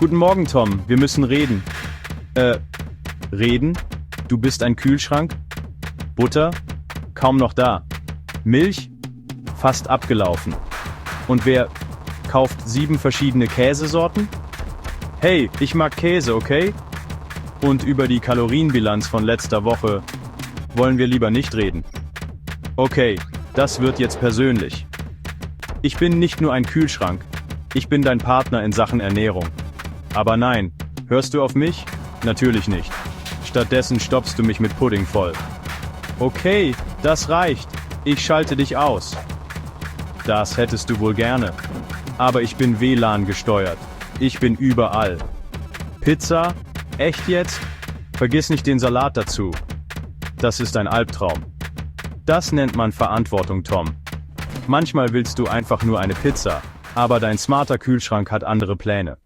Guten Morgen, Tom. Wir müssen reden. Reden? Du bist ein Kühlschrank? Butter? Kaum noch da. Milch? Fast abgelaufen. Und wer kauft 7 verschiedene Käsesorten? Hey, ich mag Käse, okay? Und über die Kalorienbilanz von letzter Woche wollen wir lieber nicht reden. Okay, das wird jetzt persönlich. Ich bin nicht nur ein Kühlschrank, ich bin dein Partner in Sachen Ernährung. Aber nein, hörst du auf mich? Natürlich nicht. Stattdessen stopfst du mich mit Pudding voll. Okay, das reicht. Ich schalte dich aus. Das hättest du wohl gerne. Aber ich bin WLAN gesteuert. Ich bin überall. Pizza? Echt jetzt? Vergiss nicht den Salat dazu. Das ist ein Albtraum. Das nennt man Verantwortung, Tom. Manchmal willst du einfach nur eine Pizza, aber dein smarter Kühlschrank hat andere Pläne.